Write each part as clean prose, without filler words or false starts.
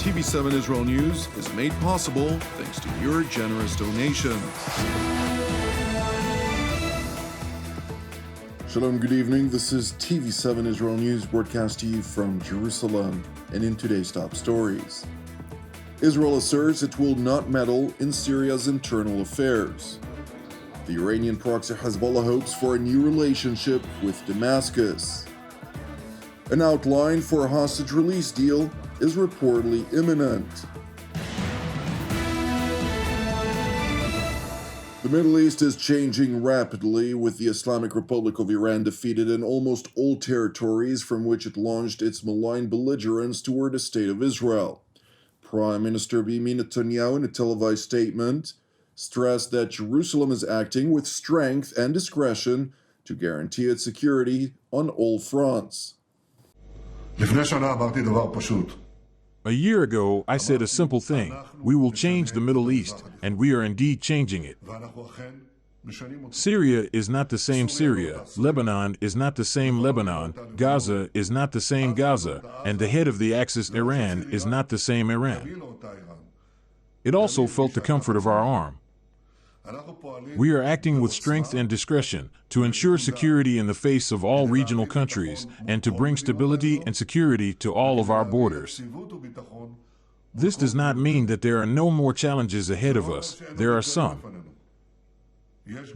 TV7 Israel News is made possible thanks to your generous donations. Shalom, good evening. This is TV7 Israel News broadcast to you from Jerusalem, and in today's top stories. Israel asserts it will not meddle in Syria's internal affairs. The Iranian proxy Hezbollah hopes for a new relationship with Damascus. An outline for a hostage release deal is reportedly imminent. The Middle East is changing rapidly, with the Islamic Republic of Iran defeated in almost all territories from which it launched its malign belligerence toward the State of Israel. Prime Minister Benjamin Netanyahu, in a televised statement, stressed that Jerusalem is acting with strength and discretion to guarantee its security on all fronts. A year ago, I said a simple thing: we will change the Middle East, and we are indeed changing it. Syria is not the same Syria, Lebanon is not the same Lebanon, Gaza is not the same Gaza, and the head of the Axis, Iran, is not the same Iran. It also felt the comfort of our arm. We are acting with strength and discretion to ensure security in the face of all regional countries and to bring stability and security to all of our borders. This does not mean that there are no more challenges ahead of us. There are some.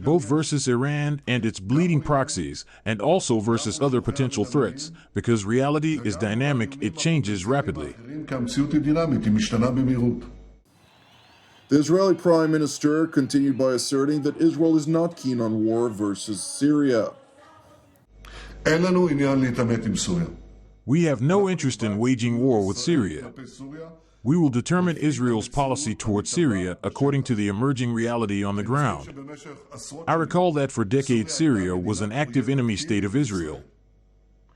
Both versus Iran and its bleeding proxies, and also versus other potential threats, because reality is dynamic, it changes rapidly. The Israeli Prime Minister continued by asserting that Israel is not keen on war versus Syria. We have no interest in waging war with Syria. We will determine Israel's policy toward Syria according to the emerging reality on the ground. I recall that for decades Syria was an active enemy state of Israel.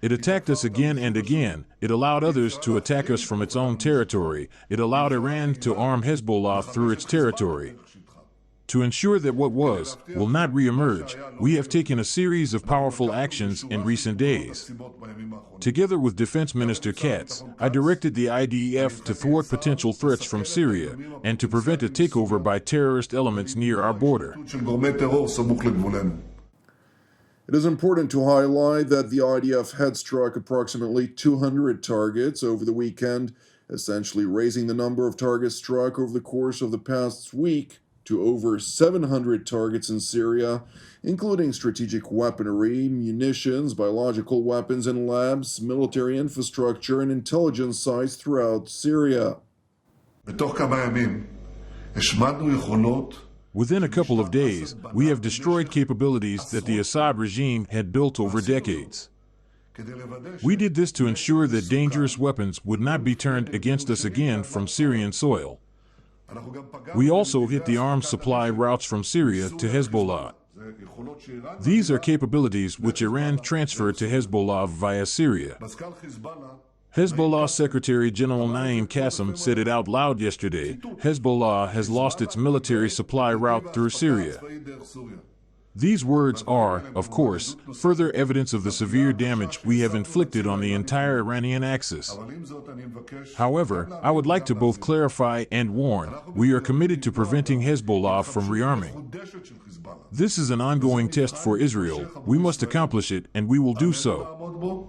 It attacked us again and again. It allowed others to attack us from its own territory. It allowed Iran to arm Hezbollah through its territory. To ensure that what was will not reemerge, we have taken a series of powerful actions in recent days. Together with Defense Minister Katz, I directed the IDF to thwart potential threats from Syria and to prevent a takeover by terrorist elements near our border. It is important to highlight that the IDF had struck approximately 200 targets over the weekend, essentially raising the number of targets struck over the course of the past week to over 700 targets in Syria, including strategic weaponry, munitions, biological weapons and labs, military infrastructure, and intelligence sites throughout Syria. Within a couple of days, we have destroyed capabilities that the Assad regime had built over decades. We did this to ensure that dangerous weapons would not be turned against us again from Syrian soil. We also hit the arms supply routes from Syria to Hezbollah. These are capabilities which Iran transferred to Hezbollah via Syria. Hezbollah Secretary General Naim Qassem said it out loud yesterday: Hezbollah has lost its military supply route through Syria. These words are, of course, further evidence of the severe damage we have inflicted on the entire Iranian axis. However, I would like to both clarify and warn, we are committed to preventing Hezbollah from rearming. This is an ongoing test for Israel. We must accomplish it, and we will do so.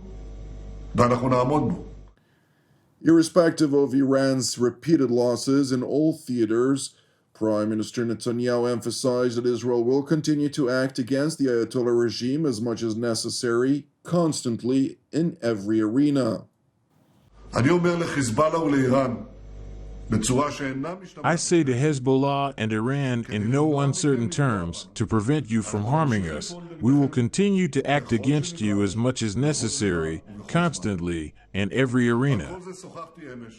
Irrespective of Iran's repeated losses in all theaters, Prime Minister Netanyahu emphasized that Israel will continue to act against the Ayatollah regime as much as necessary, constantly, in every arena. I say to Hezbollah and Iran in no uncertain terms, to prevent you from harming us, we will continue to act against you as much as necessary, constantly, in every arena.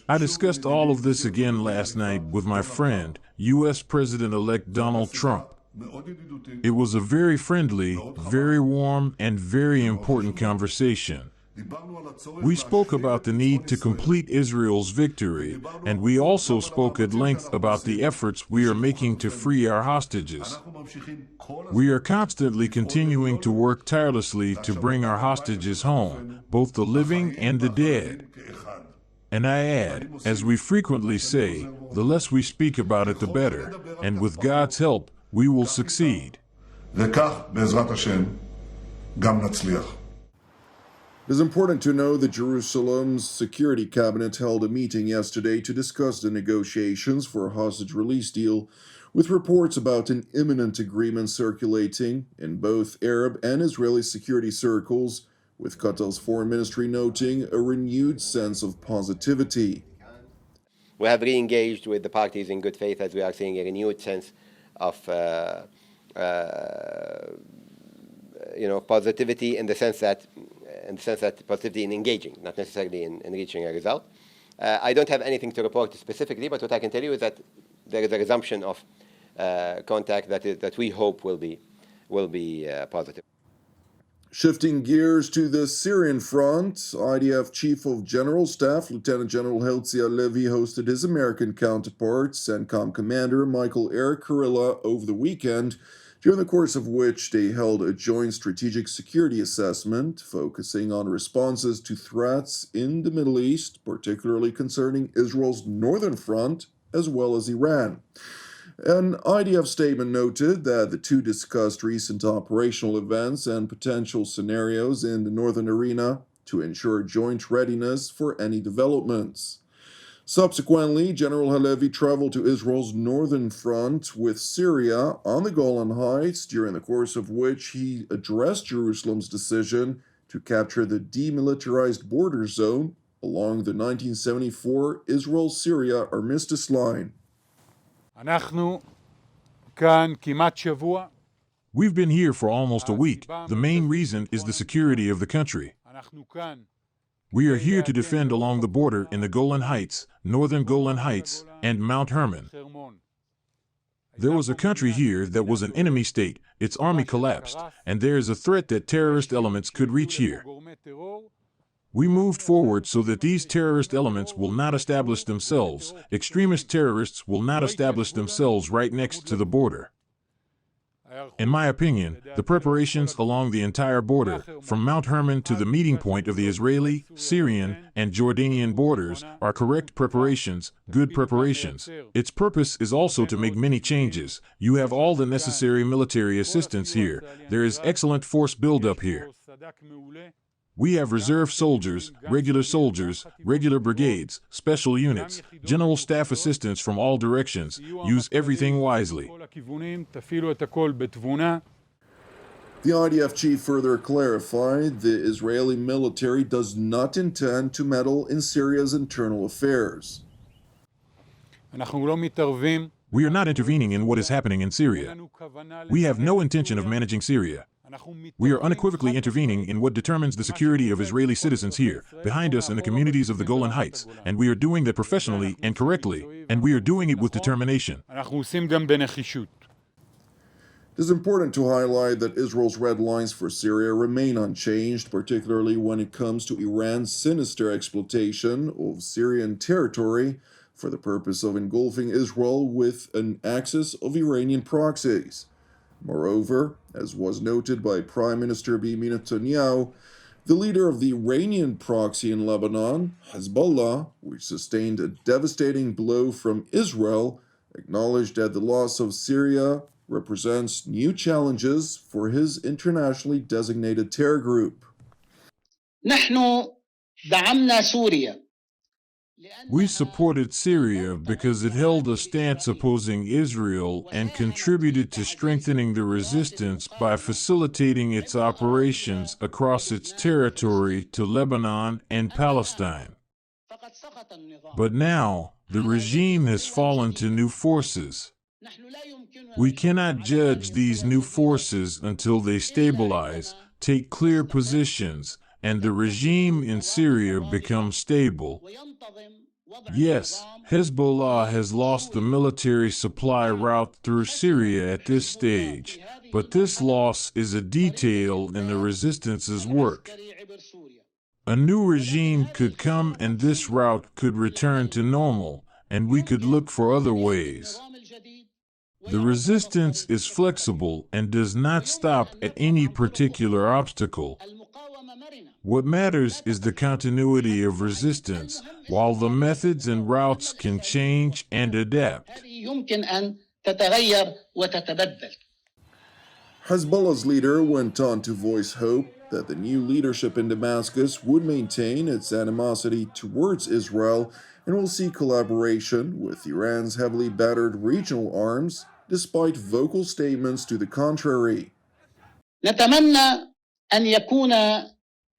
I discussed all of this again last night with my friend, U.S. President-elect Donald Trump. It was a very friendly, very warm, and very important conversation. We spoke about the need to complete Israel's victory, and we also spoke at length about the efforts we are making to free our hostages. We are constantly continuing to work tirelessly to bring our hostages home, both the living and the dead. And I add, as we frequently say, the less we speak about it, the better, and with God's help, we will succeed. וכך, בעזרת השם, גם נצליח. It is important to know that Jerusalem's Security Cabinet held a meeting yesterday to discuss the negotiations for a hostage release deal, with reports about an imminent agreement circulating in both Arab and Israeli security circles, with Qatar's foreign ministry noting a renewed sense of positivity. We have re-engaged with the parties in good faith as we are seeing a renewed sense of positivity in the sense that positivity in engaging, not necessarily in reaching a result. I don't have anything to report specifically, but what I can tell you is that there is a resumption of contact that we hope will be positive. Shifting gears to the Syrian front, IDF Chief of General Staff Lieutenant General Hezbollah Halevi hosted his American counterpart, CENTCOM Commander Michael Eric Kurilla, over the weekend, during the course of which they held a joint strategic security assessment focusing on responses to threats in the Middle East, particularly concerning Israel's northern front, as well as Iran. An IDF statement noted that the two discussed recent operational events and potential scenarios in the northern arena to ensure joint readiness for any developments. Subsequently, General Halevi traveled to Israel's northern front with Syria on the Golan Heights, during the course of which he addressed Jerusalem's decision to capture the demilitarized border zone along the 1974 Israel-Syria armistice line. We've been here for almost a week. The main reason is the security of the country. We are here to defend along the border in the Golan Heights, northern Golan Heights, and Mount Hermon. There was a country here that was an enemy state. Its army collapsed, and there is a threat that terrorist elements could reach here. We moved forward so that these terrorist elements will not establish themselves, extremist terrorists will not establish themselves right next to the border. In my opinion, the preparations along the entire border, from Mount Hermon to the meeting point of the Israeli, Syrian, and Jordanian borders, are correct preparations, good preparations. Its purpose is also to make many changes. You have all the necessary military assistance here. There is excellent force buildup here. We have reserve soldiers, regular brigades, special units, general staff assistants from all directions. Use everything wisely. The IDF chief further clarified the Israeli military does not intend to meddle in Syria's internal affairs. We are not intervening in what is happening in Syria. We have no intention of managing Syria. We are unequivocally intervening in what determines the security of Israeli citizens here, behind us in the communities of the Golan Heights, and we are doing that professionally and correctly, and we are doing it with determination. It is important to highlight that Israel's red lines for Syria remain unchanged, particularly when it comes to Iran's sinister exploitation of Syrian territory for the purpose of engulfing Israel with an axis of Iranian proxies. Moreover, as was noted by Prime Minister Benjamin Netanyahu, the leader of the Iranian proxy in Lebanon, Hezbollah, which sustained a devastating blow from Israel, acknowledged that the loss of Syria represents new challenges for his internationally designated terror group. We supported Syria because it held a stance opposing Israel and contributed to strengthening the resistance by facilitating its operations across its territory to Lebanon and Palestine. But now, the regime has fallen to new forces. We cannot judge these new forces until they stabilize, take clear positions, and the regime in Syria becomes stable. Yes, Hezbollah has lost the military supply route through Syria at this stage, but this loss is a detail in the resistance's work. A new regime could come and this route could return to normal, and we could look for other ways. The resistance is flexible and does not stop at any particular obstacle. What matters is the continuity of resistance, while the methods and routes can change and adapt. يمكن أن تتغير وتتبدل. Hezbollah's leader went on to voice hope that the new leadership in Damascus would maintain its animosity towards Israel and will see collaboration with Iran's heavily battered regional arms, despite vocal statements to the contrary. نتمنى أن يكون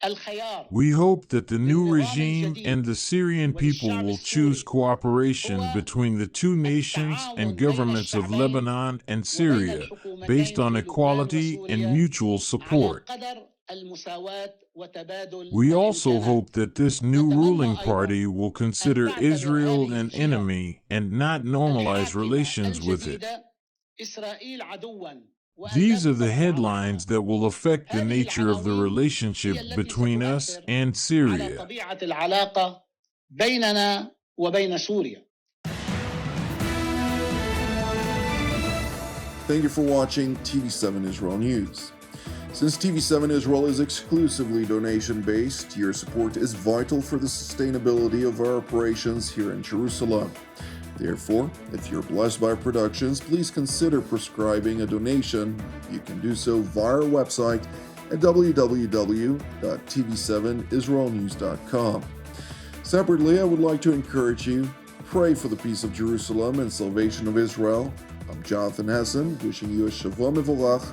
الخيار. We hope that the new regime and the Syrian people will choose cooperation between the two nations and governments of Lebanon and Syria, based on equality and mutual support. We also hope that this new ruling party will consider Israel an enemy and not normalize relations with it. These are the headlines that will affect the nature of the relationship between us and Syria. Thank you for watching TV7 Israel News. Since TV7 Israel is exclusively donation-based, your support is vital for the sustainability of our operations here in Jerusalem. Therefore, if you're blessed by our productions, please consider prescribing a donation. You can do so via our website at www.tv7israelnews.com. Separately, I would like to encourage you, pray for the peace of Jerusalem and salvation of Israel. I'm Jonathan Hessen, wishing you a Shavua Mevorach,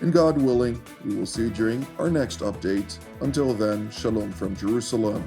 and God willing, we will see you during our next update. Until then, Shalom from Jerusalem.